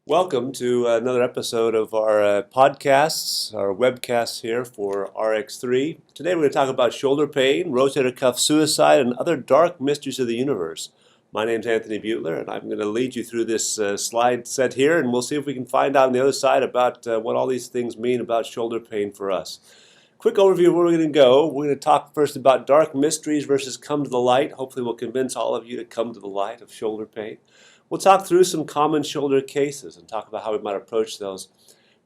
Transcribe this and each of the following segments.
Welcome to another episode of our podcasts, our webcasts here for Rx3. Today we're going to talk about shoulder pain, rotator cuff suicide, and other dark mysteries of the universe. My name's Anthony Beutler, and I'm going to lead you through this slide set here, and we'll see if we can find out on the other side about what all these things mean about shoulder pain for us. Quick overview of where we're going to go. We're going to talk first about dark mysteries versus come to the light. Hopefully we'll convince all of you to come to the light of shoulder pain. We'll talk through some common shoulder cases and talk about how we might approach those.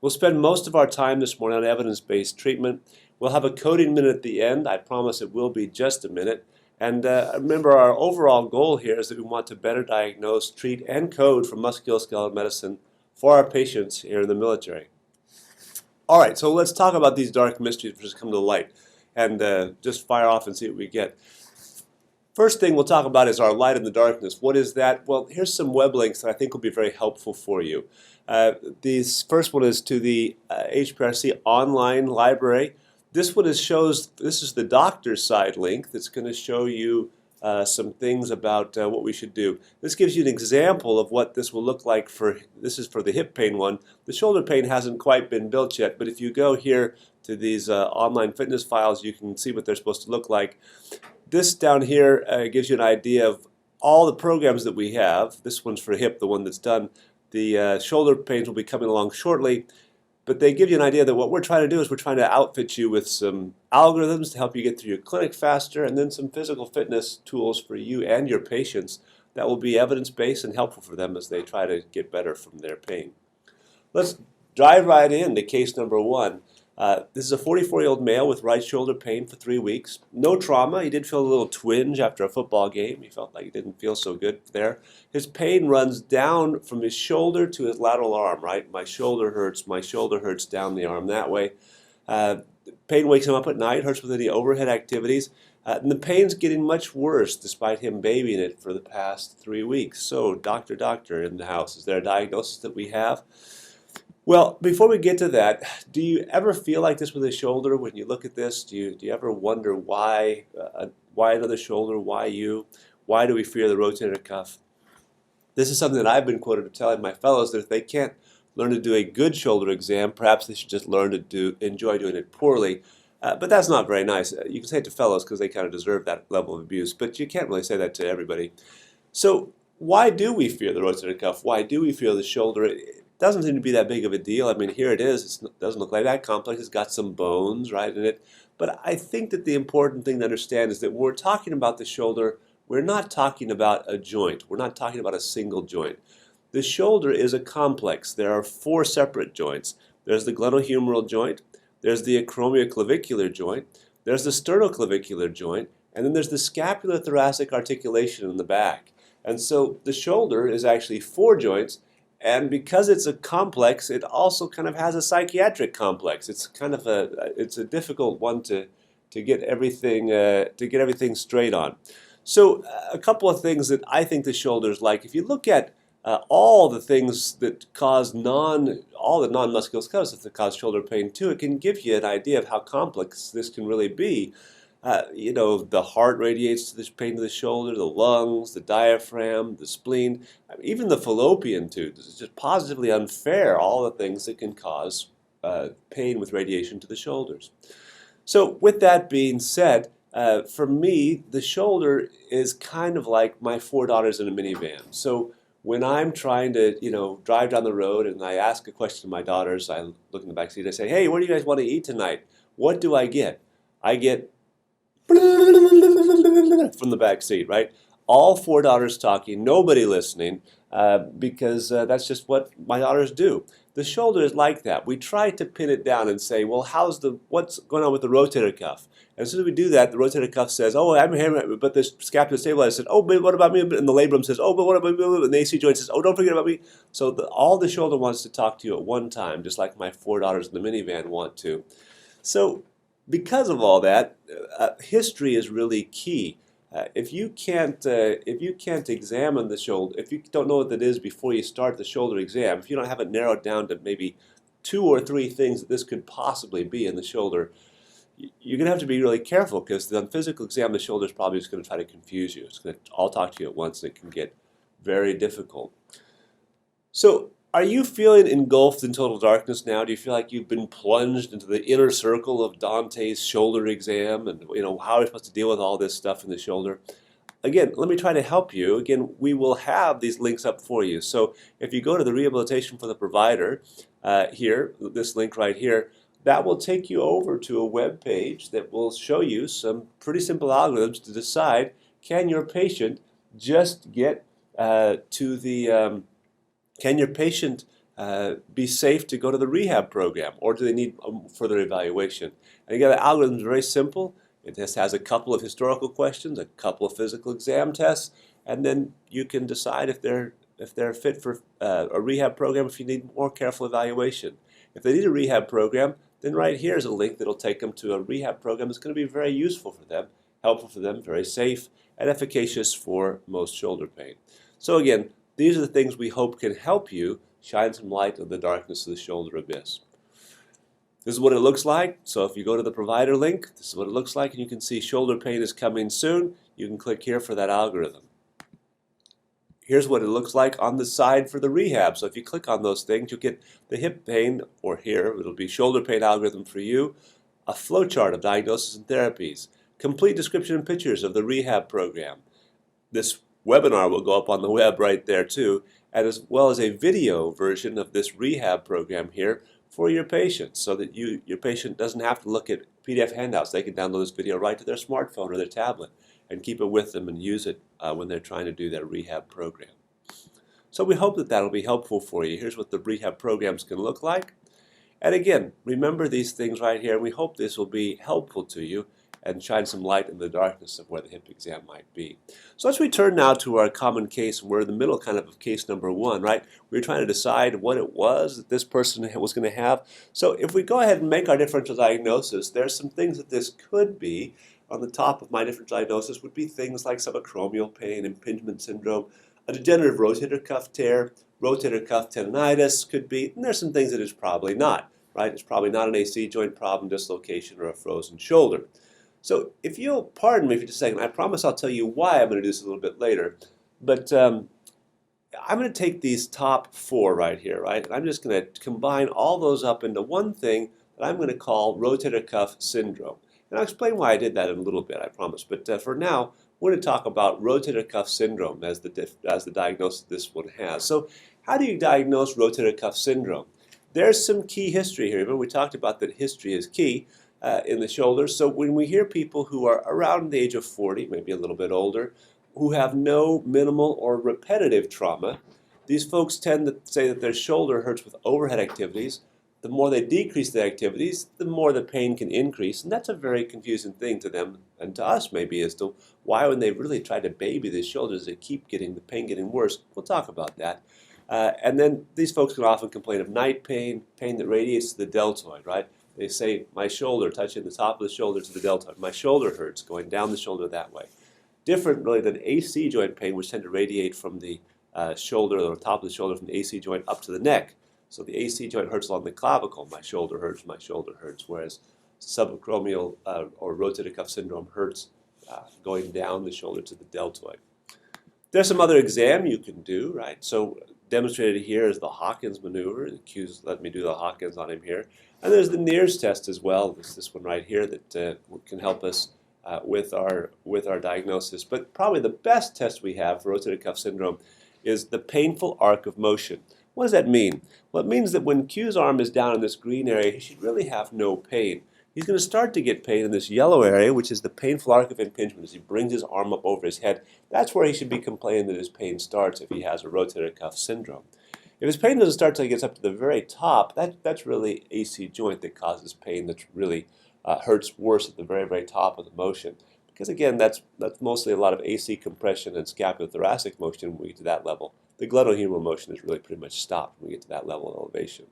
We'll spend most of our time this morning on evidence-based treatment. We'll have a coding minute at the end. I promise it will be just a minute. And remember, our overall goal here is that we want to better diagnose, treat, and code for musculoskeletal medicine for our patients here in the military. All right, so let's talk about these dark mysteries versus come to the light and just fire off and see what we get. First thing we'll talk about is our light in the darkness. What is that? Well, here's some web links that I think will be very helpful for you. This first one is to the HPRC online library. This one this is the doctor's side link that's going to show you some things about what we should do. This gives you an example of what this will look like this is for the hip pain one. The shoulder pain hasn't quite been built yet, but if you go here to these online fitness files, you can see what they're supposed to look like. This down here gives you an idea of all the programs that we have. This one's for hip, the one that's done. The shoulder pains will be coming along shortly. But they give you an idea that what we're trying to do is we're trying to outfit you with some algorithms to help you get through your clinic faster, and then some physical fitness tools for you and your patients that will be evidence-based and helpful for them as they try to get better from their pain. Let's dive right into case number one. This is a 44-year-old male with right shoulder pain for 3 weeks. No trauma. He did feel a little twinge after a football game. He felt like he didn't feel so good there. His pain runs down from his shoulder to his lateral arm, right? My shoulder hurts down the arm that way. Pain wakes him up at night, hurts with any overhead activities. And the pain's getting much worse despite him babying it for the past 3 weeks. So, doctor in the house, is there a diagnosis that we have? Well, before we get to that, do you ever feel like this with a shoulder when you look at this? Do you ever wonder why another shoulder, why you? Why do we fear the rotator cuff? This is something that I've been quoted telling my fellows that if they can't learn to do a good shoulder exam, perhaps they should just learn to enjoy doing it poorly. But that's not very nice. You can say it to fellows because they kind of deserve that level of abuse, but you can't really say that to everybody. So why do we fear the rotator cuff? Why do we fear the shoulder? It doesn't seem to be that big of a deal. I mean, here it is. It doesn't look like that complex. It's got some bones, right, in it. But I think that the important thing to understand is that when we're talking about the shoulder, we're not talking about a joint. We're not talking about a single joint. The shoulder is a complex. There are 4 separate joints. There's the glenohumeral joint. There's the acromioclavicular joint. There's the sternoclavicular joint. And then there's the scapular-thoracic articulation in the back. And so the shoulder is actually 4 joints. And because it's a complex, it also kind of has a psychiatric complex. It's kind of it's a difficult one to get everything straight on. So a couple of things that I think the shoulder is like. If you look at all the things that cause all the non-musculoskeletal that cause shoulder pain too, it can give you an idea of how complex this can really be. The heart radiates to this pain to the shoulder, the lungs, the diaphragm, the spleen, even the fallopian tube. This is just positively unfair, all the things that can cause pain with radiation to the shoulders. So with that being said, for me, the shoulder is kind of like my 4 daughters in a minivan. So when I'm trying to, drive down the road and I ask a question to my daughters, I look in the back seat, I say, hey, what do you guys want to eat tonight? What do I get? I get from the back seat, right? All 4 daughters talking, nobody listening, because that's just what my daughters do. The shoulder is like that. We try to pin it down and say, well, what's going on with the rotator cuff? And as soon as we do that, the rotator cuff says, oh, I'm here, but the scapular stabilizer said, oh, but what about me? And the labrum says, oh, but what about me? And the AC joint says, oh, don't forget about me. So all the shoulder wants to talk to you at one time, just like my 4 daughters in the minivan want to. So because of all that, history is really key. If you can't examine the shoulder, if you don't know what that is before you start the shoulder exam, if you don't have it narrowed down to maybe 2 or 3 things that this could possibly be in the shoulder, you're going to have to be really careful because on physical exam, the shoulder is probably just going to try to confuse you. It's going to all talk to you at once, and it can get very difficult. So Are you feeling engulfed in total darkness now? Do you feel like you've been plunged into the inner circle of Dante's shoulder exam? And how are we supposed to deal with all this stuff in the shoulder? Again, let me try to help you. Again, we will have these links up for you. So if you go to the Rehabilitation for the Provider here, this link right here, that will take you over to a web page that will show you some pretty simple algorithms to decide, can your patient just get to the can your patient be safe to go to the rehab program, or do they need further evaluation? And again, the algorithm is very simple. It just has a couple of historical questions, a couple of physical exam tests, and then you can decide if they're fit for a rehab program, if you need more careful evaluation. If they need a rehab program, then right here is a link that will take them to a rehab program that's going to be very useful for them, helpful for them, very safe, and efficacious for most shoulder pain. So again, these are the things we hope can help you shine some light on the darkness of the shoulder abyss. This is what it looks like. So if you go to the provider link, this is what it looks like, and you can see shoulder pain is coming soon. You can click here for that algorithm. Here's what it looks like on the side for the rehab. So if you click on those things, you'll get the hip pain, or here it'll be shoulder pain algorithm for you, a flowchart of diagnosis and therapies, complete description and pictures of the rehab program. This webinar will go up on the web right there too, and as well as a video version of this rehab program here for your patients, so that your patient doesn't have to look at PDF handouts. They can download this video right to their smartphone or their tablet and keep it with them and use it when they're trying to do their rehab program. So we hope that that'll be helpful for you. Here's what the rehab programs can look like. And again, remember these things right here. We hope this will be helpful to you and shine some light in the darkness of where the hip exam might be. So let's return now to our common case. We're in the middle kind of case number one, right? We're trying to decide what it was that this person was going to have. So if we go ahead and make our differential diagnosis, there's some things that this could be. On the top of my differential diagnosis would be things like subacromial pain, impingement syndrome, a degenerative rotator cuff tear, rotator cuff tendonitis could be, and there's some things that it's probably not, right? It's probably not an AC joint problem, dislocation, or a frozen shoulder. So if you'll pardon me for just a second, I promise I'll tell you why I'm going to do this a little bit later. But I'm going to take these top four right here, right? And I'm just going to combine all those up into one thing that I'm going to call rotator cuff syndrome. And I'll explain why I did that in a little bit, I promise. But for now, we're going to talk about rotator cuff syndrome as the diagnosis this one has. So how do you diagnose rotator cuff syndrome? There's some key history here. Remember, we talked about that history is key. In the shoulders. So when we hear people who are around the age of 40, maybe a little bit older, who have no minimal or repetitive trauma, these folks tend to say that their shoulder hurts with overhead activities. The more they decrease the activities, the more the pain can increase. And that's a very confusing thing to them and to us maybe as to why when they really try to baby these shoulders, they keep getting the pain getting worse. We'll talk about that. And then these folks can often complain of night pain, pain that radiates to the deltoid, right? They say, my shoulder, touching the top of the shoulder to the deltoid. My shoulder hurts, going down the shoulder that way. Different, really, than AC joint pain, which tend to radiate from the shoulder or top of the shoulder from the AC joint up to the neck. So the AC joint hurts along the clavicle. My shoulder hurts, whereas subacromial or rotator cuff syndrome hurts going down the shoulder to the deltoid. There's some other exam you can do, right? So demonstrated here is the Hawkins maneuver. The Q's let me do the Hawkins on him here. And there's the Neers test as well. There's this one right here that can help us with our diagnosis. But probably the best test we have for rotator cuff syndrome is the painful arc of motion. What does that mean? Well, it means that when Q's arm is down in this green area, he should really have no pain. He's going to start to get pain in this yellow area, which is the painful arc of impingement, as he brings his arm up over his head. That's where he should be complaining that his pain starts if he has a rotator cuff syndrome. If his pain doesn't start until he gets up to the very top, that's really AC joint that causes pain that really hurts worse at the very, very top of the motion. Because again, that's mostly a lot of AC compression and scapulothoracic motion when we get to that level. The glenohumeral motion is really pretty much stopped when we get to that level of elevation.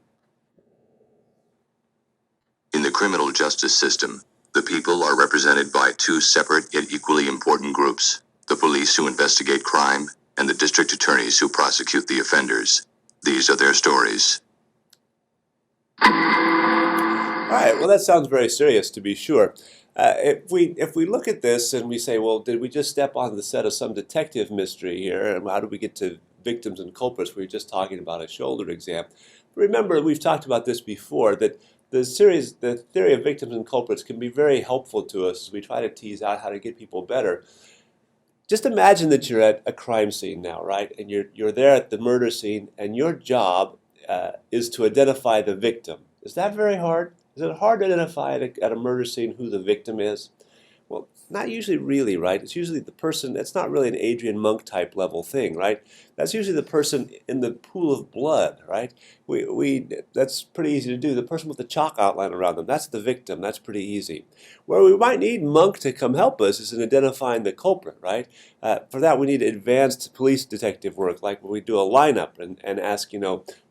In the criminal justice system, the people are represented by two separate yet equally important groups: the police who investigate crime and the district attorneys who prosecute the offenders. These are their stories. All right, well, that sounds very serious, to be sure. If we look at this and we say, well, did we just step on the set of some detective mystery here, and how did we get to victims and culprits. We were just talking about a shoulder exam. Remember, we've talked about this before, that the theory of victims and culprits can be very helpful to us as we try to tease out how to get people better. Just imagine that you're at a crime scene now, right? And you're there at the murder scene, and your job is to identify the victim. Is that very hard? Is it hard to identify at a murder scene who the victim is? Well, not usually really, right? It's usually the person, it's not really an Adrian Monk type level thing, right? That's usually the person in the pool of blood, right? That's pretty easy to do. The person with the chalk outline around them, that's the victim. That's pretty easy. Where we might need Monk to come help us is in identifying the culprit, right? For that, we need advanced police detective work, like when we do a lineup and ask,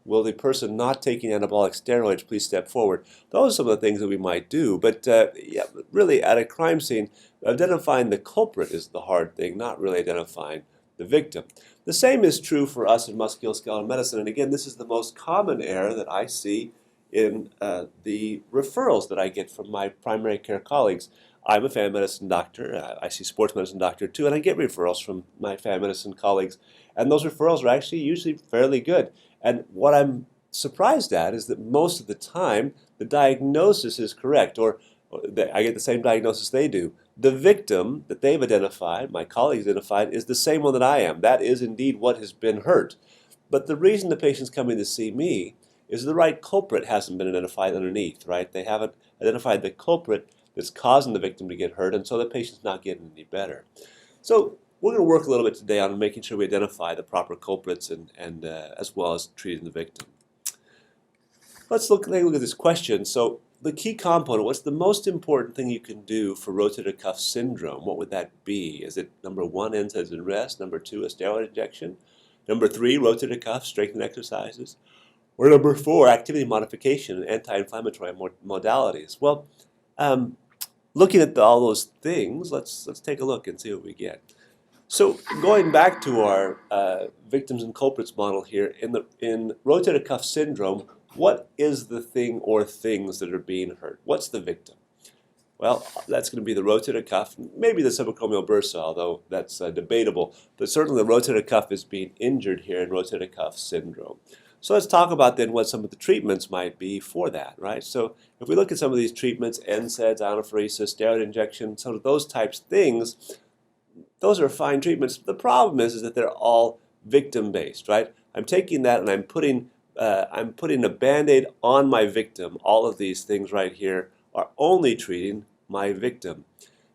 will the person not taking anabolic steroids please step forward? Those are some of the things that we might do. But yeah, really, at a crime scene, identifying the culprit is the hard thing, not really identifying the victim. The same is true for us in musculoskeletal medicine. And again, this is the most common error that I see in the referrals that I get from my primary care colleagues. I'm a family medicine doctor. I see sports medicine doctor too, and I get referrals from my family medicine colleagues. And those referrals are actually usually fairly good. And what I'm surprised at is that most of the time the diagnosis is correct, or I get the same diagnosis they do. The victim that they've identified, my colleagues identified, is the same one that I am. That is indeed what has been hurt. But the reason the patient's coming to see me is the right culprit hasn't been identified underneath, right? They haven't identified the culprit that's causing the victim to get hurt, and so the patient's not getting any better. So we're going to work a little bit today on making sure we identify the proper culprits and as well as treating the victim. Let's take a look at this question. So the key component, what's the most important thing you can do for rotator cuff syndrome? What would that be? Is it number 1, NSAIDs and rest? Number 2, a steroid injection? Number 3, rotator cuff strengthening exercises? Or number 4, activity modification and anti-inflammatory modalities? Well, looking at all those things, let's take a look and see what we get. So going back to our victims and culprits model here, in rotator cuff syndrome, what is the thing or things that are being hurt? What's the victim? Well, that's going to be the rotator cuff, maybe the subacromial bursa, although that's debatable. But certainly the rotator cuff is being injured here in rotator cuff syndrome. So let's talk about then what some of the treatments might be for that, right? So if we look at some of these treatments, NSAIDs, anaphoresis, steroid injection, some of those types of things, those are fine treatments. The problem is that they're all victim-based, right? I'm taking that and I'm putting a Band-Aid on my victim. All of these things right here are only treating my victim.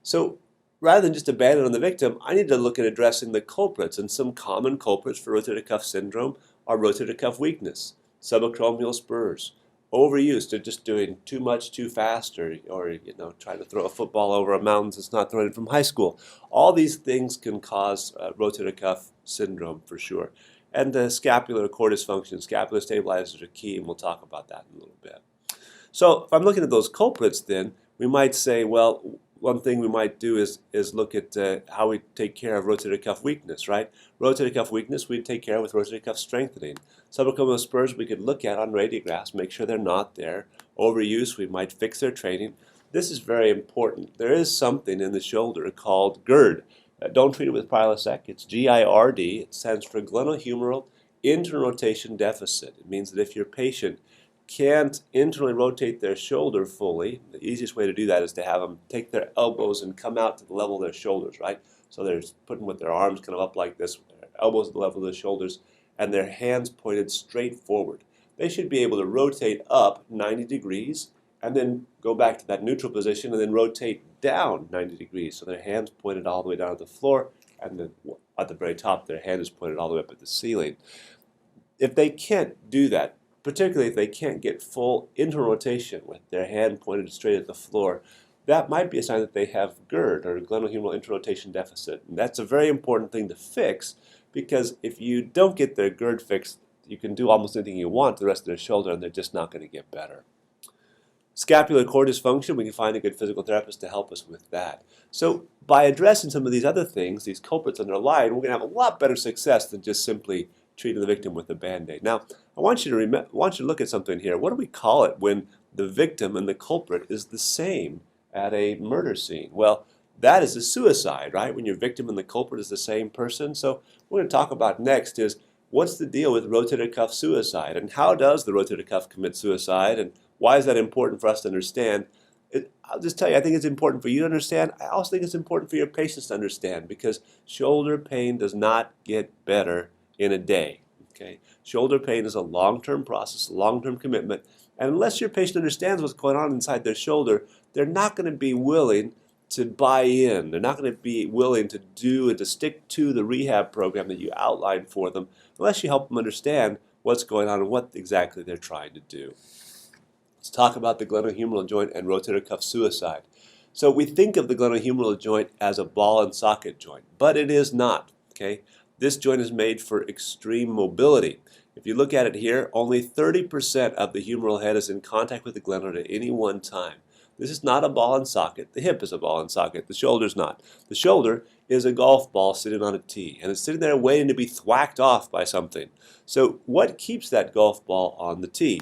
So rather than just a Band-Aid on the victim, I need to look at addressing the culprits. And some common culprits for rotator cuff syndrome are rotator cuff weakness, subacromial spurs, overuse. They're just doing too much too fast, or trying to throw a football over a mountain that's not thrown from high school. All these things can cause rotator cuff syndrome for sure. And the scapular cord dysfunction, scapular stabilizers are key, and we'll talk about that in a little bit. So if I'm looking at those culprits, then we might say, well, one thing we might do is look at how we take care of rotator cuff weakness, right? Rotator cuff weakness we take care of with rotator cuff strengthening. Subacromial spurs we could look at on radiographs, make sure they're not there. Overuse, we might fix their training. This is very important. There is something in the shoulder called GERD. Don't treat it with Prilosec. It's GIRD. It stands for glenohumeral internal rotation deficit. It means that if your patient can't internally rotate their shoulder fully, the easiest way to do that is to have them take their elbows and come out to the level of their shoulders, right? So they're putting with their arms kind of up like this, with their elbows at the level of the shoulders, and their hands pointed straight forward. They should be able to rotate up 90 degrees and then go back to that neutral position and then rotate down 90 degrees. So their hands pointed all the way down to the floor, and then at the very top, their hand is pointed all the way up at the ceiling. If they can't do that, particularly if they can't get full internal rotation with their hand pointed straight at the floor, that might be a sign that they have GERD, or glenohumeral internal rotation deficit. And that's a very important thing to fix, because if you don't get their GERD fixed, you can do almost anything you want to the rest of their shoulder, and they're just not going to get better. Scapular cord dysfunction, we can find a good physical therapist to help us with that. So by addressing some of these other things, these culprits underlying, we're going to have a lot better success than just simply treating the victim with a Band-Aid. Now, I want you to look at something here. What do we call it when the victim and the culprit is the same at a murder scene? Well, that is a suicide, right? When your victim and the culprit is the same person. So what we're going to talk about next is what's the deal with rotator cuff suicide, and how does the rotator cuff commit suicide, and why is that important for us to understand? I'll just tell you, I think it's important for you to understand. I also think it's important for your patients to understand, because shoulder pain does not get better in a day. Okay? Shoulder pain is a long-term process, a long-term commitment, and unless your patient understands what's going on inside their shoulder, they're not going to be willing to buy in. They're not going to be willing to do and to stick to the rehab program that you outlined for them unless you help them understand what's going on and what exactly they're trying to do. Let's talk about the glenohumeral joint and rotator cuff suicide. So we think of the glenohumeral joint as a ball and socket joint, but it is not. Okay? This joint is made for extreme mobility. If you look at it here, only 30% of the humeral head is in contact with the glenoid at any one time. This is not a ball and socket. The hip is a ball and socket. The shoulder's not. The shoulder is a golf ball sitting on a tee, and it's sitting there waiting to be thwacked off by something. So what keeps that golf ball on the tee?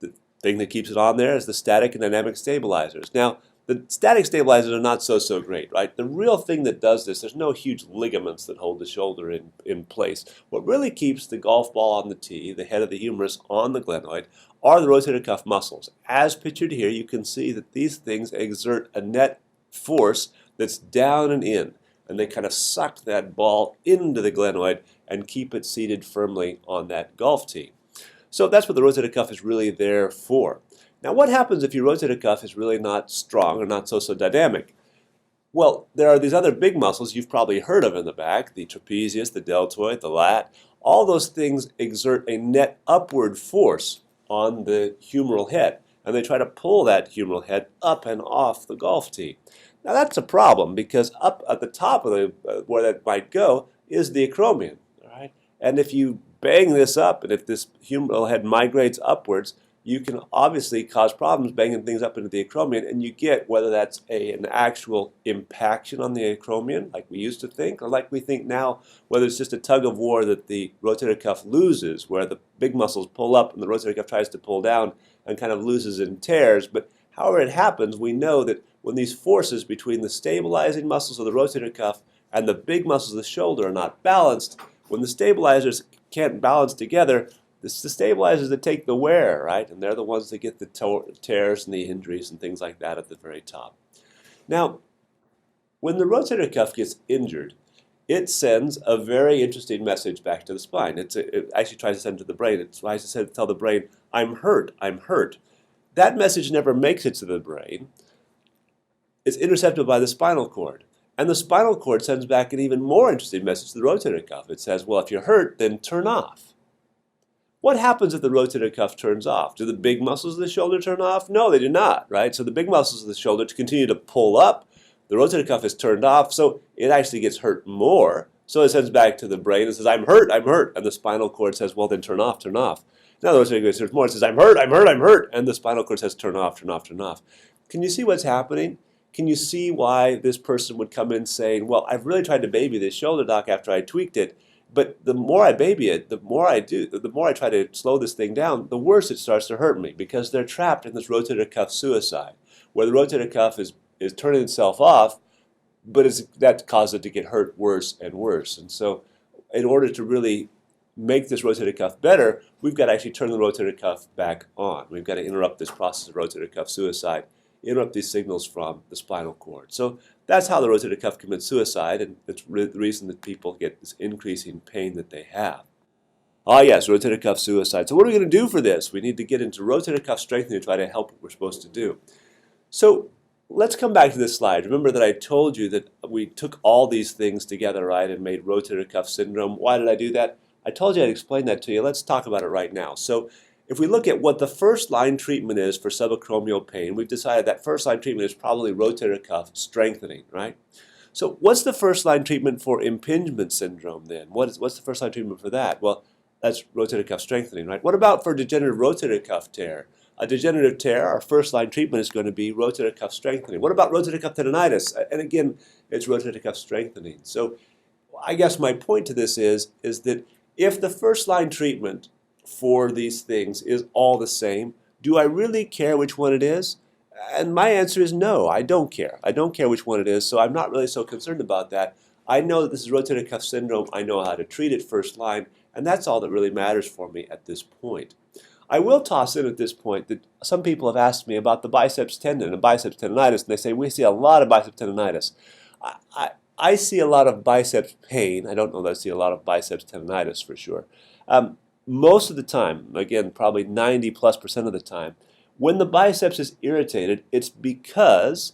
The thing that keeps it on there is the static and dynamic stabilizers. Now, the static stabilizers are not so great, right? The real thing that does this, there's no huge ligaments that hold the shoulder in place. What really keeps the golf ball on the tee, the head of the humerus on the glenoid, are the rotator cuff muscles. As pictured here, you can see that these things exert a net force that's down and in, and they kind of suck that ball into the glenoid and keep it seated firmly on that golf tee. So that's what the rotator cuff is really there for. Now, what happens if your rotator cuff is really not strong or not so dynamic? Well, there are these other big muscles you've probably heard of in the back, the trapezius, the deltoid, the lat. All those things exert a net upward force on the humeral head, and they try to pull that humeral head up and off the golf tee. Now, that's a problem, because up at the top of the where that might go is the acromion. All right? And if you bang this up, and if this humeral head migrates upwards, you can obviously cause problems banging things up into the acromion, and you get, whether that's an actual impaction on the acromion, like we used to think, or like we think now, whether it's just a tug of war that the rotator cuff loses, where the big muscles pull up and the rotator cuff tries to pull down and kind of loses and tears. But however it happens, we know that when these forces between the stabilizing muscles of the rotator cuff and the big muscles of the shoulder are not balanced, when the stabilizers can't balance together, it's the stabilizers that take the wear, right? And they're the ones that get the tears and the injuries and things like that at the very top. Now, when the rotator cuff gets injured, it sends a very interesting message back to the spine. It actually tries to send to the brain. It tries to tell the brain, I'm hurt, I'm hurt. That message never makes it to the brain. It's intercepted by the spinal cord. And the spinal cord sends back an even more interesting message to the rotator cuff. It says, well, if you're hurt, then turn off. What happens if the rotator cuff turns off? Do the big muscles of the shoulder turn off? No, they do not, right? So the big muscles of the shoulder continue to pull up. The rotator cuff is turned off, so it actually gets hurt more. So it sends back to the brain and says, I'm hurt, I'm hurt. And the spinal cord says, well, then turn off, turn off. Now the rotator cuff gets hurt more. It says, I'm hurt, I'm hurt, I'm hurt. And the spinal cord says, turn off, turn off, turn off. Can you see what's happening? Can you see why this person would come in saying, well, I've really tried to baby this shoulder, doc, after I tweaked it. But the more I baby it, the more I try to slow this thing down, the worse it starts to hurt me, because they're trapped in this rotator cuff suicide, where the rotator cuff is turning itself off, but that causes it to get hurt worse and worse. And so in order to really make this rotator cuff better, we've got to actually turn the rotator cuff back on. We've got to interrupt this process of rotator cuff suicide, interrupt these signals from the spinal cord. So that's how the rotator cuff commits suicide, and it's the reason that people get this increasing pain that they have. Ah yes, rotator cuff suicide. So what are we going to do for this? We need to get into rotator cuff strengthening to try to help what we're supposed to do. So let's come back to this slide. Remember that I told you that we took all these things together, right, and made rotator cuff syndrome. Why did I do that? I told you I'd explain that to you. Let's talk about it right now. So if we look at what the first line treatment is for subacromial pain, we've decided that first line treatment is probably rotator cuff strengthening, right? So what's the first line treatment for impingement syndrome then? What's the first line treatment for that? Well, that's rotator cuff strengthening, right? What about for degenerative rotator cuff tear? A degenerative tear, our first line treatment is going to be rotator cuff strengthening. What about rotator cuff tendonitis? And again, it's rotator cuff strengthening. So I guess my point to this is that if the first line treatment for these things is all the same, do I really care which one it is? And my answer is no, I don't care. I don't care which one it is, so I'm not really so concerned about that. I know that this is rotator cuff syndrome. I know how to treat it first line, And that's all that really matters for me at this point. I will toss in at this point that some people have asked me about the biceps tendon and biceps tendonitis, and they say, we see a lot of biceps tendonitis. I see a lot of biceps pain. I don't know that I see a lot of biceps tendonitis for sure. Most of the time, again, probably 90+% of the time, when the biceps is irritated, it's because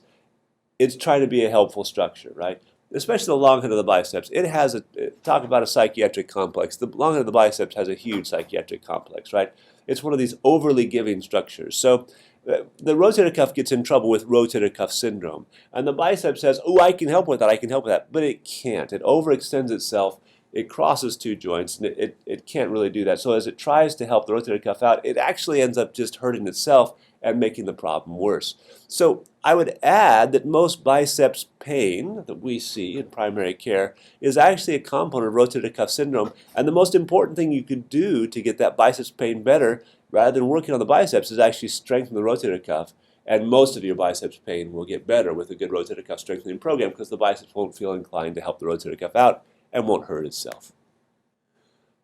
it's trying to be a helpful structure, right? Especially the long head of the biceps. It has talk about a psychiatric complex. The long head of the biceps has a huge psychiatric complex, right? It's one of these overly giving structures. So the rotator cuff gets in trouble with rotator cuff syndrome. And the bicep says, oh, I can help with that, I can help with that. But it can't. It overextends itself. It crosses two joints, and it can't really do that. So as it tries to help the rotator cuff out, it actually ends up just hurting itself and making the problem worse. So I would add that most biceps pain that we see in primary care is actually a component of rotator cuff syndrome. And the most important thing you could do to get that biceps pain better, rather than working on the biceps, is actually strengthen the rotator cuff. And most of your biceps pain will get better with a good rotator cuff strengthening program because the biceps won't feel inclined to help the rotator cuff out and won't hurt itself.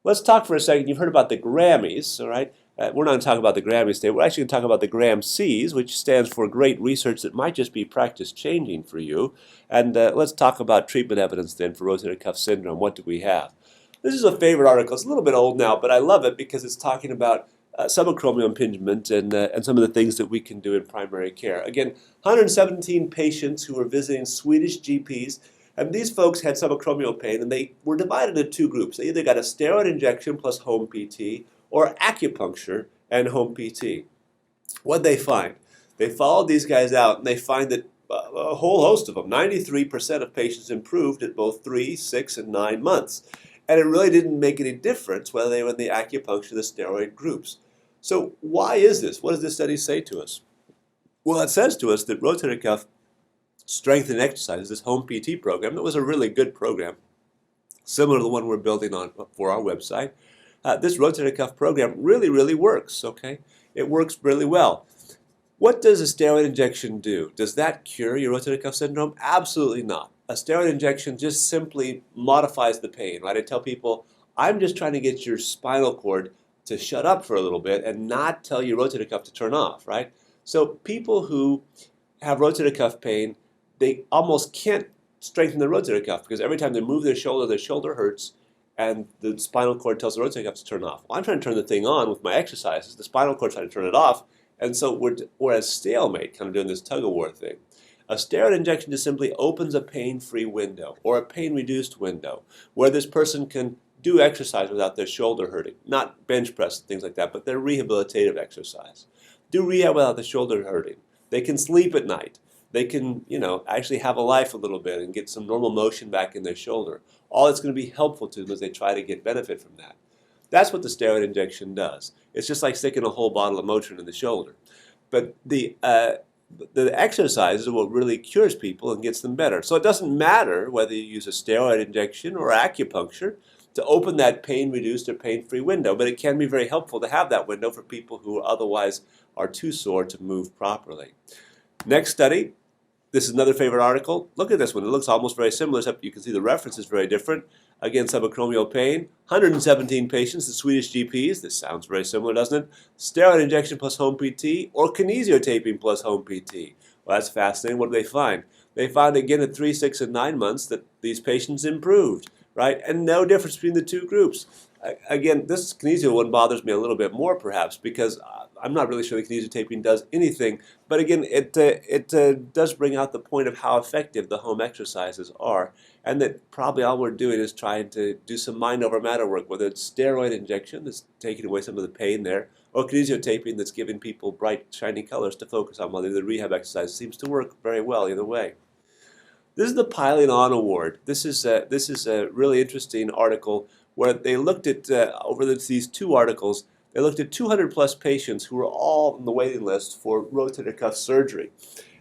Let's talk for a second. You've heard about the Grammys, all right? We're not going to talk about the Grammys today. We're actually going to talk about the Gram-Cs, which stands for great research that might just be practice changing for you. And let's talk about treatment evidence then for rotator cuff syndrome. What do we have? This is a favorite article. It's a little bit old now, but I love it because it's talking about subacromial impingement and some of the things that we can do in primary care. Again, 117 patients who were visiting Swedish GPs. And these folks had subacromial pain, and they were divided into two groups. They either got a steroid injection plus home PT or acupuncture and home PT. What'd they find? They followed these guys out, and they find that a whole host of them, 93% of patients improved at both 3, 6, and 9 months. And it really didn't make any difference whether they were in the acupuncture or the steroid groups. So why is this? What does this study say to us? Well, it says to us that rotator cuff strength and exercise, this home PT program, that was a really good program, similar to the one we're building on for our website. This rotator cuff program really works, okay? It works really well. What does a steroid injection do? Does that cure your rotator cuff syndrome? Absolutely not. A steroid injection just simply modifies the pain, right? I tell people, I'm just trying to get your spinal cord to shut up for a little bit and not tell your rotator cuff to turn off, right? So people who have rotator cuff pain, they almost can't strengthen the rotator cuff because every time they move their shoulder hurts, and the spinal cord tells the rotator cuff to turn off. Well, I'm trying to turn the thing on with my exercises. The spinal cord trying to turn it off, and so we're at stalemate, kind of doing this tug-of-war thing. A steroid injection just simply opens a pain-free window or a pain-reduced window where this person can do exercise without their shoulder hurting. Not bench press and things like that, but their rehabilitative exercise. Do rehab without the shoulder hurting. They can sleep at night. They can, actually have a life a little bit and get some normal motion back in their shoulder. All that's going to be helpful to them as they try to get benefit from that. That's what the steroid injection does. It's just like sticking a whole bottle of Motrin in the shoulder. But the exercise is what really cures people and gets them better. So it doesn't matter whether you use a steroid injection or acupuncture to open that pain-reduced or pain-free window, but it can be very helpful to have that window for people who otherwise are too sore to move properly. Next study. This is another favorite article. Look at this one. It looks almost very similar, except you can see the reference is very different. Again, subacromial pain. 117 patients at Swedish GPs. This sounds very similar, doesn't it? Steroid injection plus home PT or kinesiotaping plus home PT. Well, that's fascinating. What do they find? They found again at 3, 6, and 9 months that these patients improved, right? And no difference between the two groups. Again, this kinesio one bothers me a little bit more perhaps because I'm not really sure the kinesiotaping does anything. But again, it does bring out the point of how effective the home exercises are, and that probably all we're doing is trying to do some mind over matter work, whether it's steroid injection that's taking away some of the pain there, or kinesiotaping that's giving people bright, shiny colors to focus on while the rehab exercise seems to work very well either way. This is the Piling On Award. This is a really interesting article where they looked at, over these two articles, they looked at 200 plus patients who were all on the waiting list for rotator cuff surgery.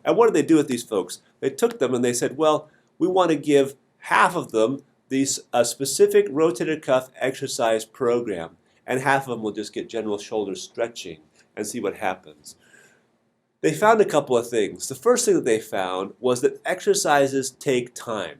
And what did they do with these folks? They took them and they said, well, we want to give half of them a specific rotator cuff exercise program, and half of them will just get general shoulder stretching and see what happens. They found a couple of things. The first thing that they found was that exercises take time.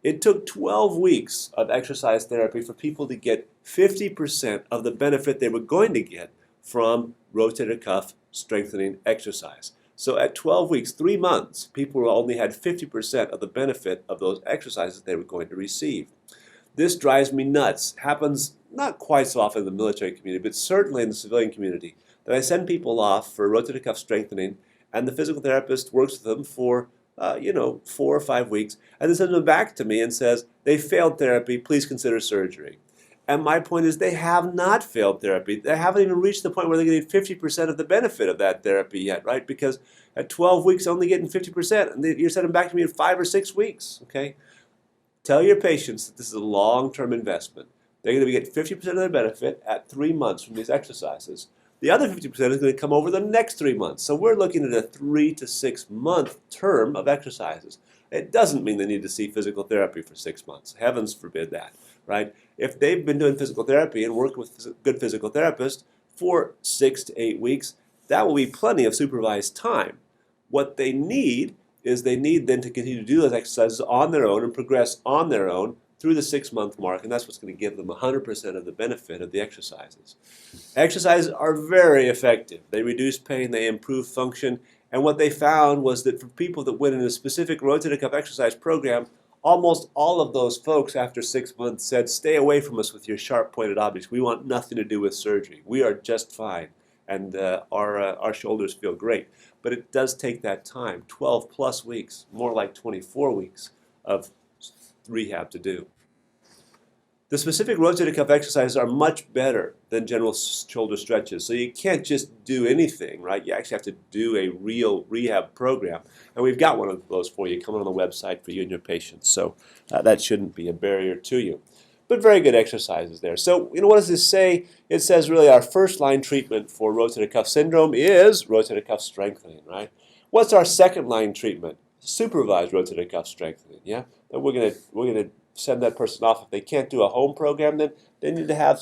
It took 12 weeks of exercise therapy for people to get 50% of the benefit they were going to get from rotator cuff strengthening exercise. So at 12 weeks, 3 months, people only had 50% of the benefit of those exercises they were going to receive. This drives me nuts. Happens not quite so often in the military community, but certainly in the civilian community, that I send people off for rotator cuff strengthening, and the physical therapist works with them for 4 or 5 weeks, and then sends them back to me and says, they failed therapy, please consider surgery. And my point is they have not failed therapy. They haven't even reached the point where they're getting 50% of the benefit of that therapy yet, right? Because at 12 weeks, only getting 50%, and you're sending them back to me in 5 or 6 weeks, okay? Tell your patients that this is a long-term investment. They're going to get 50% of their benefit at 3 months from these exercises. The other 50% is going to come over the next 3 months. So we're looking at a 3 to 6 month term of exercises. It doesn't mean they need to see physical therapy for 6 months. Heavens forbid that, right? If they've been doing physical therapy and working with a good physical therapist for 6 to 8 weeks, that will be plenty of supervised time. What they need is they need then to continue to do those exercises on their own and progress on their own through the 6 month mark, and that's what's going to give them 100% of the benefit of the exercises. Exercises are very effective. They reduce pain, they improve function, and what they found was that for people that went in a specific rotator cuff exercise program, almost all of those folks after 6 months said, stay away from us with your sharp pointed objects. We want nothing to do with surgery. We are just fine, and our shoulders feel great. But it does take that time, 12 plus weeks, more like 24 weeks of rehab to do. The specific rotator cuff exercises are much better than general shoulder stretches. So you can't just do anything, right? You actually have to do a real rehab program. And we've got one of those for you coming on the website for you and your patients. So that shouldn't be a barrier to you. But very good exercises there. So, what does this say? It says really our first line treatment for rotator cuff syndrome is rotator cuff strengthening, right? What's our second line treatment? Supervised rotator cuff strengthening, yeah? And we're gonna send that person off. If they can't do a home program, then they need to have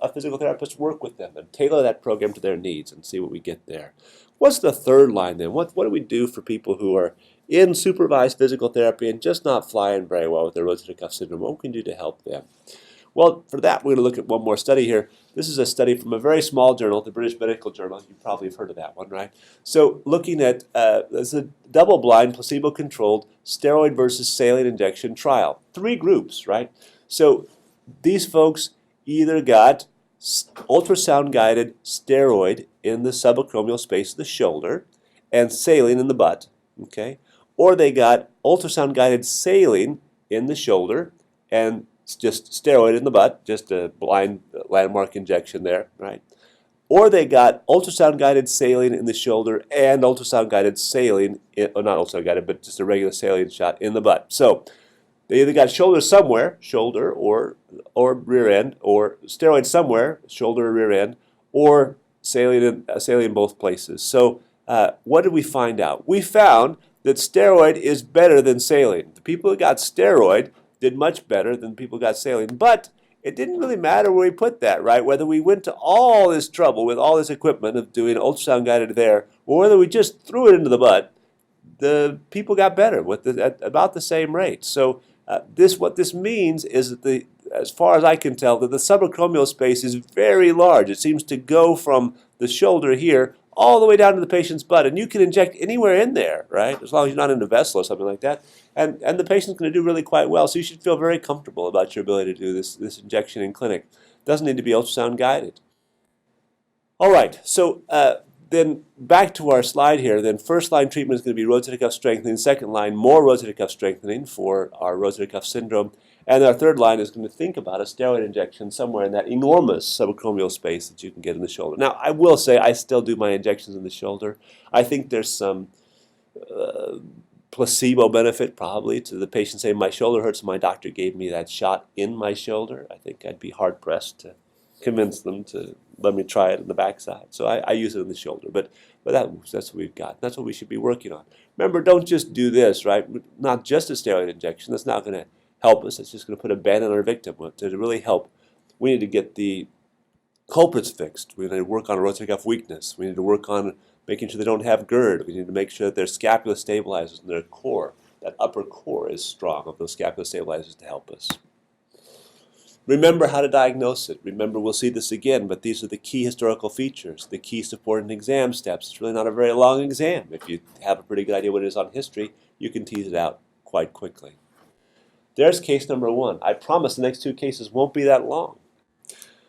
a physical therapist work with them and tailor that program to their needs and see what we get there. What's the third line then? What do we do for people who are in supervised physical therapy and just not flying very well with their rotator cuff syndrome? What can we do to help them? Well, for that, we're going to look at one more study here. This is a study from a very small journal, the British Medical Journal. You probably have heard of that one, right? So looking at, this is a double-blind, placebo-controlled steroid versus saline injection trial. 3 groups, right? So these folks either got ultrasound-guided steroid in the subacromial space of the shoulder and saline in the butt, okay? Or they got ultrasound-guided saline in the shoulder and just steroid in the butt, just a blind landmark injection there, right? Or they got ultrasound-guided saline in the shoulder and ultrasound-guided saline, not ultrasound-guided, but just a regular saline shot in the butt. So they either got shoulder or rear end, or steroid somewhere, shoulder or rear end, or saline in both places. So what did we find out? We found that steroid is better than saline. The people who got steroid did much better than people who got saline, but it didn't really matter where we put that, right? Whether we went to all this trouble with all this equipment of doing ultrasound guided there, or whether we just threw it into the butt, the people got better at about the same rate. So what this means is that as far as I can tell, that the subacromial space is very large. It seems to go from the shoulder here all the way down to the patient's butt, and you can inject anywhere in there, right? As long as you're not in a vessel or something like that, and the patient's going to do really quite well. So you should feel very comfortable about your ability to do this injection in clinic. It doesn't need to be ultrasound guided. All right, so then back to our slide here. Then first line treatment is going to be rotator cuff strengthening. Second line, more rotator cuff strengthening for our rotator cuff syndrome. And our third line is going to think about a steroid injection somewhere in that enormous subacromial space that you can get in the shoulder. Now, I will say I still do my injections in the shoulder. I think there's some placebo benefit probably to the patient saying my shoulder hurts and my doctor gave me that shot in my shoulder. I think I'd be hard-pressed to convince them to let me try it in the backside. So I use it in the shoulder. But that's what we've got. That's what we should be working on. Remember, don't just do this, right? Not just a steroid injection. That's not going to help us. It's just going to put a band on our victim. To really help, we need to get the culprits fixed. We need to work on rotator cuff weakness. We need to work on making sure they don't have GERD. We need to make sure that their scapula stabilizes in their core. that upper core is strong of those scapular stabilizers to help us. Remember how to diagnose it. Remember, we'll see this again, but these are the key historical features, the key supporting exam steps. It's really not a very long exam. If you have a pretty good idea what it is on history, you can tease it out quite quickly. There's case number 1. I promise the next 2 cases won't be that long.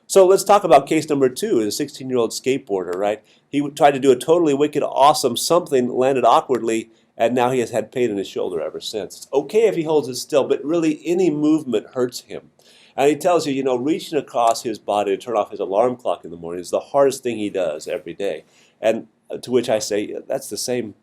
So let's talk about case number 2, a 16-year-old skateboarder, right? He tried to do a totally wicked, awesome something, landed awkwardly, and now he has had pain in his shoulder ever since. It's okay if he holds it still, but really any movement hurts him. And he tells you, reaching across his body to turn off his alarm clock in the morning is the hardest thing he does every day. And to which I say, that's the same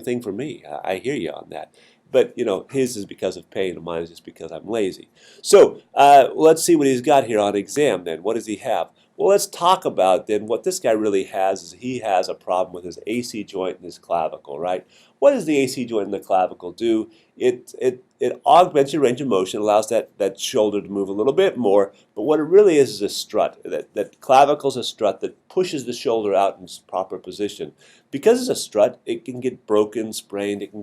thing for me. I hear you on that. But, his is because of pain, and mine is just because I'm lazy. So let's see what he's got here on exam then. What does he have? Well, let's talk about then what this guy really has is he has a problem with his AC joint and his clavicle, right? What does the AC joint and the clavicle do? It augments your range of motion, allows that shoulder to move a little bit more, but what it really is a strut. That clavicle is a strut that pushes the shoulder out in its proper position. Because it's a strut, it can get broken, sprained, it can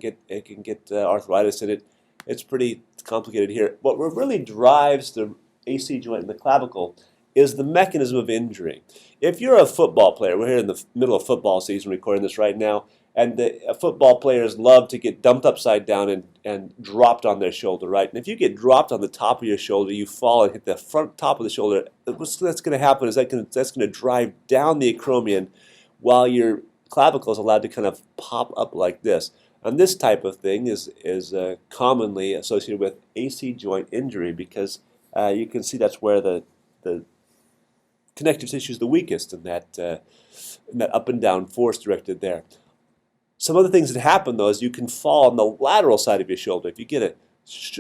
get arthritis in it. It's pretty complicated here. What really drives the AC joint and the clavicle is the mechanism of injury. If you're a football player, we're here in the middle of football season recording this right now, and football players love to get dumped upside down and dropped on their shoulder, right? And if you get dropped on the top of your shoulder, you fall and hit the front top of the shoulder, what's that's going to happen is that's going to drive down the acromion while your clavicle is allowed to kind of pop up like this. And this type of thing is commonly associated with AC joint injury because you can see that's where the connective tissue is the weakest in that up and down force directed there. Some other things that happen though is you can fall on the lateral side of your shoulder. If you get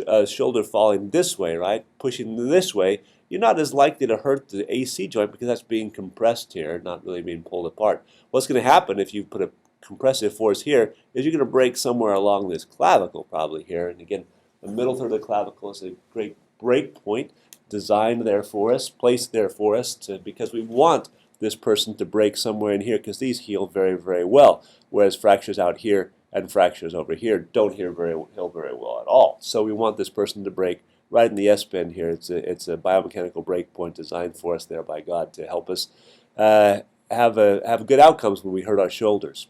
a shoulder falling this way, right, pushing this way, you're not as likely to hurt the AC joint because that's being compressed here, not really being pulled apart. What's going to happen if you put a compressive force here is you're going to break somewhere along this clavicle probably here. And again, the middle third of the clavicle is a great break point designed there for us, placed there for us because we want this person to break somewhere in here because these heal very, very well, whereas fractures out here and fractures over here don't heal very well at all. So we want this person to break right in the S-bend here. It's a biomechanical break point designed for us there by God to help us have good outcomes when we hurt our shoulders.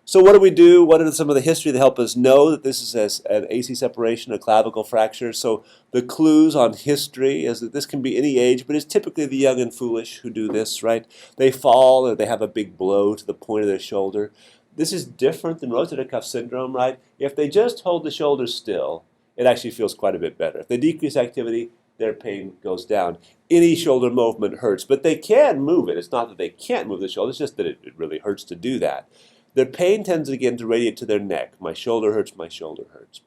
So what do we do? What are some of the history that help us know that this is an AC separation, a clavicle fracture? So the clues on history is that this can be any age, but it's typically the young and foolish who do this, right? They fall or they have a big blow to the point of their shoulder. This is different than rotator cuff syndrome, right? If they just hold the shoulder still, it actually feels quite a bit better. If they decrease activity, their pain goes down. Any shoulder movement hurts, but they can move it. It's not that they can't move the shoulder, it's just that it really hurts to do that. Their pain tends again to radiate to their neck. My shoulder hurts, my shoulder hurts.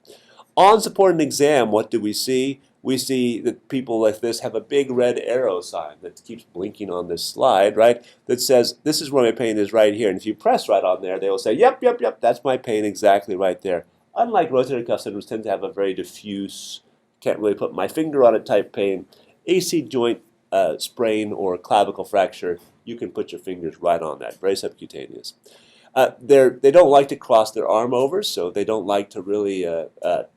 On supporting exam, what do we see? We see that people like this have a big red arrow sign that keeps blinking on this slide, right? That says, this is where my pain is right here. And if you press right on there, they will say, yep, yep, yep, that's my pain exactly right there. Unlike rotator cuff syndromes tend to have a very diffuse, can't really put my finger on it type pain. AC joint sprain or clavicle fracture, you can put your fingers right on that, very subcutaneous. They don't like to cross their arm over, so they don't like to really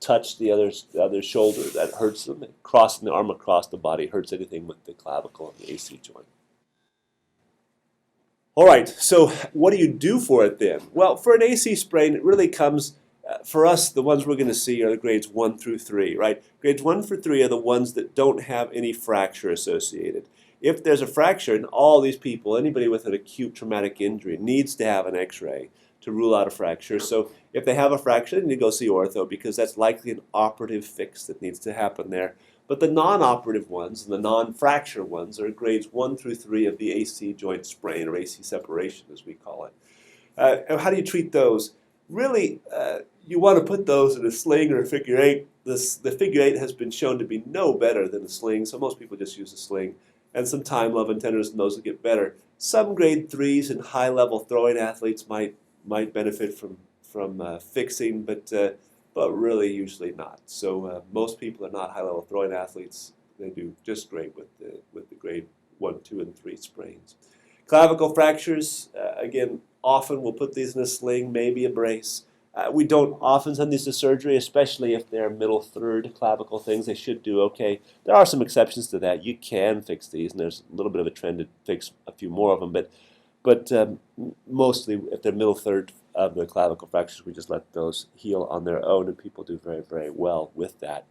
touch the other shoulder. That hurts them. Crossing the arm across the body hurts anything with the clavicle and the AC joint. All right, so what do you do for it then? Well, for an AC sprain, it really comes, for us, the ones we're going to see are the grades 1 through 3, right? Grades 1 through 3 are the ones that don't have any fracture associated. If there's a fracture in all these people, anybody with an acute traumatic injury needs to have an x-ray to rule out a fracture. So if they have a fracture, they need to go see ortho because that's likely an operative fix that needs to happen there. But the non-operative ones and the non-fracture ones are grades 1 through 3 of the AC joint sprain or AC separation as we call it. How do you treat those? Really, you want to put those in a sling or a figure 8. The figure 8 has been shown to be no better than a sling, so most people just use a sling. And some time, love, and tenderness, and those will get better. Some grade 3s and high-level throwing athletes might benefit from fixing, but really usually not. So most people are not high-level throwing athletes. They do just great with the grade 1, 2, and 3 sprains. Clavicle fractures, again, often we'll put these in a sling, maybe a brace. We don't often send these to surgery, especially if they're middle third clavicle things. They should do okay. There are some exceptions to that. You can fix these, and there's a little bit of a trend to fix a few more of them. But mostly, if they're middle third of the clavicle fractures, we just let those heal on their own, and people do very, very well with that.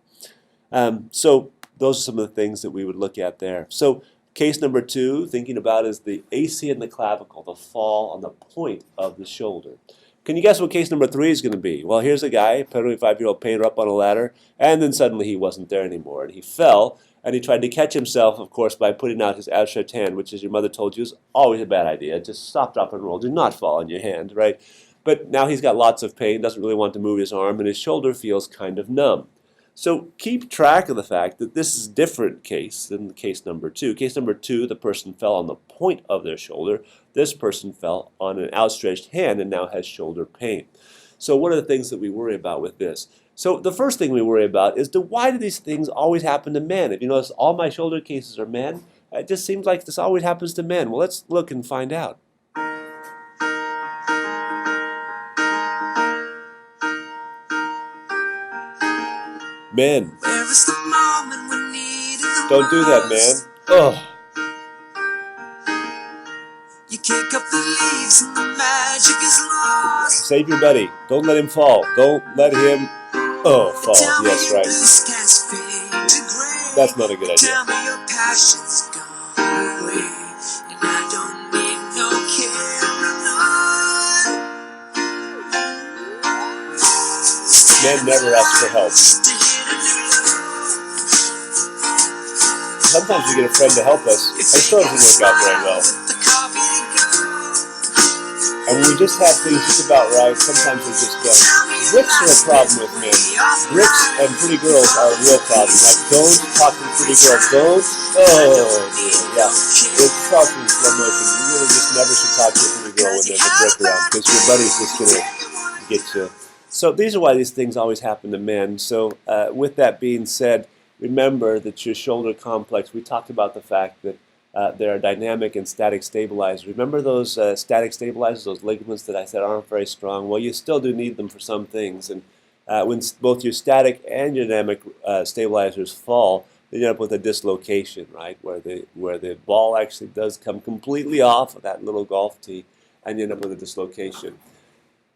So those are some of the things that we would look at there. So case number 2, thinking about, is the AC in the clavicle, the fall on the point of the shoulder. Can you guess what case number 3 is going to be? Well, here's a guy, a 25-year-old painter, up on a ladder, and then suddenly he wasn't there anymore, and he fell, and he tried to catch himself, of course, by putting out his outstretched hand, which, as your mother told you, is always a bad idea. Just stop, drop, and roll. Do not fall on your hand, right? But now he's got lots of pain, doesn't really want to move his arm, and his shoulder feels kind of numb. So keep track of the fact that this is a different case than case number 2. Case number 2, the person fell on the point of their shoulder. This person fell on an outstretched hand and now has shoulder pain. So what are the things that we worry about with this? So the first thing we worry about is, why do these things always happen to men? If you notice, all my shoulder cases are men. It just seems like this always happens to men. Well, let's look and find out. Men. Don't do that, man. Oh. You kick up the leaves and the magic is lost. Save your buddy. Don't let him fall. Don't let him fall. Yes, right. That's not a good idea. Men never ask for help. Sometimes we get a friend to help us. It still doesn't work out very well. And when we just have things just about right, sometimes they just don't. Bricks are a problem with men. Bricks and pretty girls are a real problem. Like, don't talk to the pretty girls. Don't. Oh, dear. Yeah. It's talking in slow motion. You really just never should talk to a pretty girl when there's a brick around, because your buddy's just going to get you. So these are why these things always happen to men. So with that being said, remember that your shoulder complex, we talked about the fact that there are dynamic and static stabilizers. Remember those static stabilizers, those ligaments that I said aren't very strong? Well, you still do need them for some things. And when both your static and your dynamic stabilizers fall, then you end up with a dislocation, right? Where the ball actually does come completely off of that little golf tee, and you end up with a dislocation.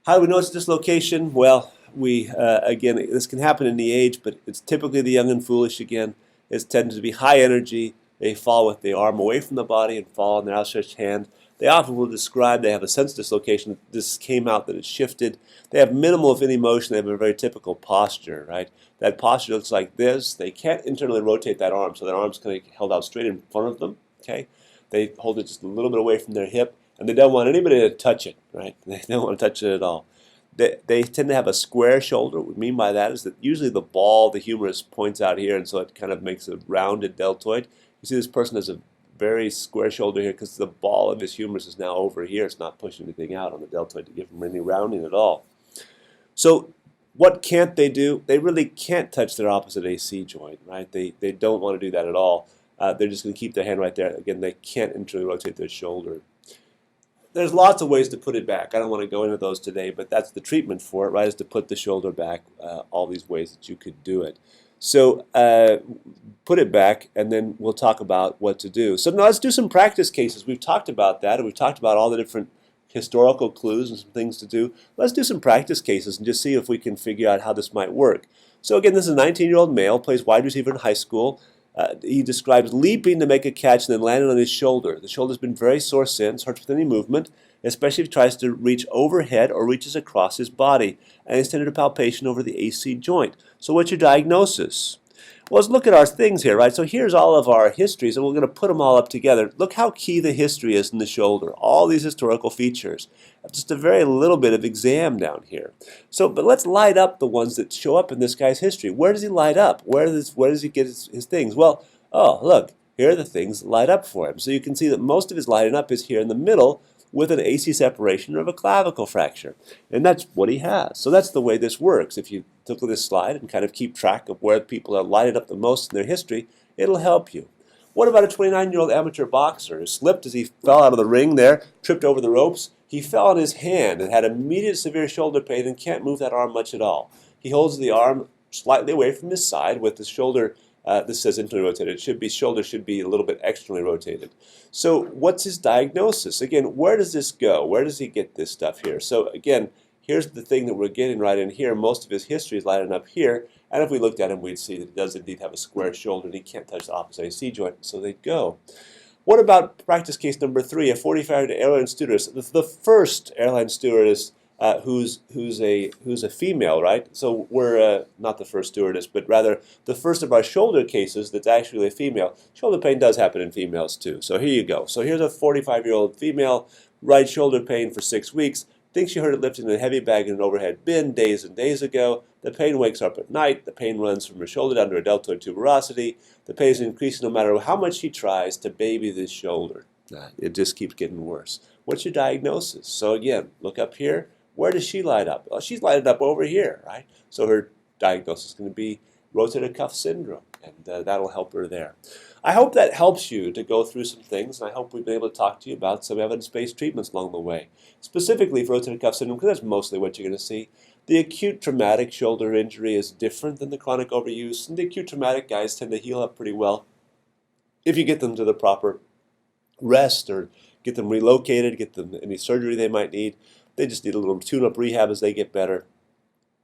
How do we know it's a dislocation? Well, again, this can happen in the age, but it's typically the young and foolish again. It tends to be high energy. They fall with the arm away from the body and fall on their outstretched hand. They often will describe they have a sense dislocation. This came out that it shifted. They have minimal, if any, motion. They have a very typical posture, right? That posture looks like this. They can't internally rotate that arm, so their arm's kind of held out straight in front of them, okay? They hold it just a little bit away from their hip, and they don't want anybody to touch it, right? They don't want to touch it at all. They tend to have a square shoulder. What we mean by that is that usually the ball, the humerus, points out here, and so it kind of makes a rounded deltoid. You see this person has a very square shoulder here because the ball of his humerus is now over here. It's not pushing anything out on the deltoid to give him any rounding at all. So what can't they do? They really can't touch their opposite AC joint, right? They don't want to do that at all. They're just going to keep their hand right there. Again, they can't internally rotate their shoulder. There's lots of ways to put it back. I don't want to go into those today, but that's the treatment for it, right, is to put the shoulder back, all these ways that you could do it. So put it back, and then we'll talk about what to do. So now let's do some practice cases. We've talked about that, and we've talked about all the different historical clues and some things to do. Let's do some practice cases and just see if we can figure out how this might work. So again, this is a 19-year-old male, plays wide receiver in high school. He describes leaping to make a catch and then landing on his shoulder. The shoulder's been very sore since, hurts with any movement, especially if he tries to reach overhead or reaches across his body, and he's tended to palpation over the AC joint. So what's your diagnosis? Well, let's look at our things here, right? So here's all of our histories, and we're going to put them all up together. Look how key the history is in the shoulder, all these historical features. Just a very little bit of exam down here. So, but let's light up the ones that show up in this guy's history. Where does he light up? Where does he get his things? Well, oh, look, here are the things that light up for him. So you can see that most of his lighting up is here in the middle with an AC separation of a clavicle fracture. And that's what he has. So that's the way this works. If you look at this slide and kind of keep track of where people are lighted up the most in their history, it'll help you. What about a 29-year-old amateur boxer who slipped as he fell out of the ring there, tripped over the ropes? He fell on his hand and had immediate severe shoulder pain and can't move that arm much at all. He holds the arm slightly away from his side with the shoulder, this says internally rotated, shoulder should be a little bit externally rotated. So what's his diagnosis? Again, where does this go? Where does he get this stuff here? So again, here's the thing that we're getting right in here. Most of his history is lining up here. And if we looked at him, we'd see that he does indeed have a square shoulder and he can't touch the opposite AC joint, so they'd go. What about practice case number 3, a 45-year-old airline stewardess, the first airline stewardess who's a female, right? So we're not the first stewardess, but rather the first of our shoulder cases that's actually a female. Shoulder pain does happen in females too. So here you go. So here's a 45-year-old female, right shoulder pain for 6 weeks. Thinks she heard it lifting a heavy bag in an overhead bin days and days ago. The pain wakes up at night. The pain runs from her shoulder down to her deltoid tuberosity. The pain is increasing no matter how much she tries to baby this shoulder. It just keeps getting worse. What's your diagnosis? So again, look up here. Where does she light up? Well, she's lighted up over here, right? So her diagnosis is going to be rotator cuff syndrome, and that'll help her there. I hope that helps you to go through some things, and I hope we've been able to talk to you about some evidence-based treatments along the way. Specifically for rotator cuff syndrome, because that's mostly what you're going to see. The acute traumatic shoulder injury is different than the chronic overuse, and the acute traumatic guys tend to heal up pretty well if you get them to the proper rest or get them relocated, get them any surgery they might need. They just need a little tune-up rehab as they get better,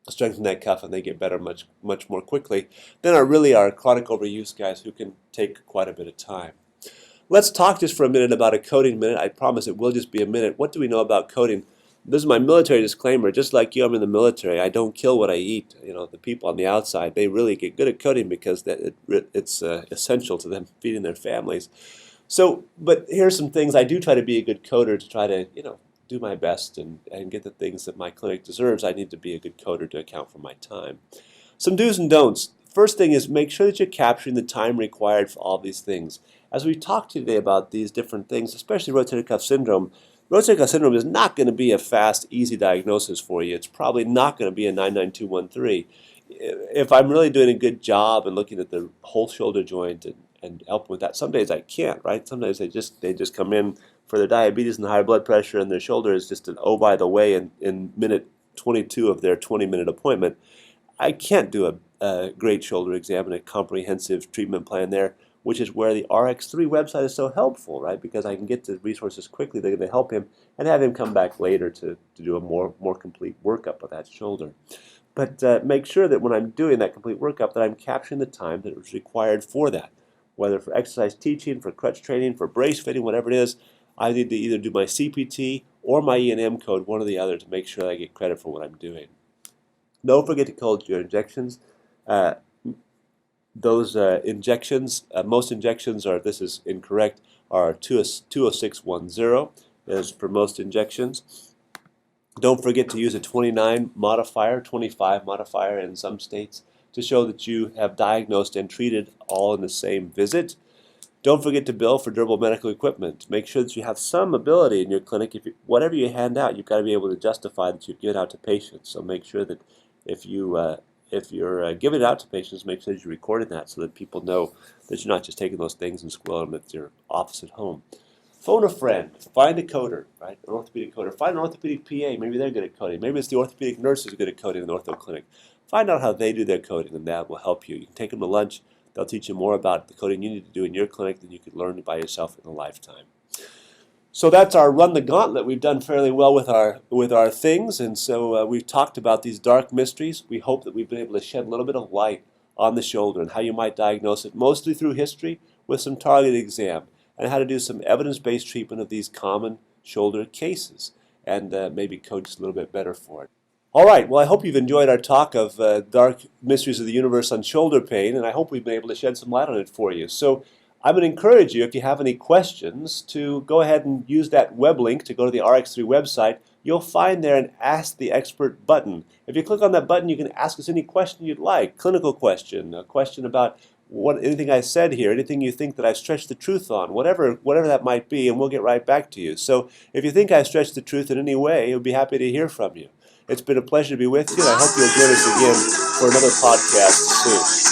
strengthen that cuff, and they get better much more quickly than our chronic overuse guys who can take quite a bit of time. Let's talk just for a minute about a coding minute. I promise it will just be a minute. What do we know about coding? This is my military disclaimer. Just like you, I'm in the military. I don't kill what I eat. You know, the people on the outside, they really get good at coding because it's essential to them feeding their families. So, but here's some things. I do try to be a good coder to try to, do my best and get the things that my clinic deserves. I need to be a good coder to account for my time. Some do's and don'ts. First thing is make sure that you're capturing the time required for all these things. As we talked today about these different things, especially rotator cuff syndrome is not going to be a fast, easy diagnosis for you. It's probably not going to be a 99213. If I'm really doing a good job and looking at the whole shoulder joint and helping with that, some days I can't, right? Sometimes they just come in for their diabetes and high blood pressure, and their shoulder is just an oh by the way in minute 22 of their 20-minute appointment. I can't do a great shoulder exam and a comprehensive treatment plan there, which is where the Rx3 website is so helpful, right? Because I can get the resources quickly. They're going to help him and have him come back later to do a more complete workup of that shoulder. But make sure that when I'm doing that complete workup that I'm capturing the time that was required for that, whether for exercise teaching, for crutch training, for brace fitting, whatever it is. I need to either do my CPT or my E&M code, one or the other, to make sure that I get credit for what I'm doing. Don't forget to code your injections. Those injections, most injections are, this is incorrect, are 20610 is for most injections. Don't forget to use a 29 modifier, 25 modifier in some states to show that you have diagnosed and treated all in the same visit. Don't forget to bill for durable medical equipment. Make sure that you have some ability in your clinic. Whatever you hand out, you've got to be able to justify that you've given out to patients. So make sure that if you're giving it out to patients, make sure that you're recording that so that people know that you're not just taking those things and squirreling them at your office at home. Phone a friend. Find a coder, right? An orthopedic coder. Find an orthopedic PA. Maybe they're good at coding. Maybe it's the orthopedic nurse who's good at coding in the ortho clinic. Find out how they do their coding, and that will help you. You can take them to lunch. They'll teach you more about the coding you need to do in your clinic than you could learn by yourself in a lifetime. So that's our run the gauntlet. We've done fairly well with our things, and so we've talked about these dark mysteries. We hope that we've been able to shed a little bit of light on the shoulder and how you might diagnose it, mostly through history with some targeted exam, and how to do some evidence-based treatment of these common shoulder cases, and maybe code just a little bit better for it. All right, well, I hope you've enjoyed our talk of dark mysteries of the universe on shoulder pain, and I hope we've been able to shed some light on it for you. So I'm going to encourage you, if you have any questions, to go ahead and use that web link to go to the Rx3 website. You'll find there an Ask the Expert button. If you click on that button, you can ask us any question you'd like, clinical question, a question about anything I said here, anything you think that I've stretched the truth on, whatever that might be, and we'll get right back to you. So if you think I've stretched the truth in any way, we'll be happy to hear from you. It's been a pleasure to be with you, and I hope you'll join us again for another podcast soon.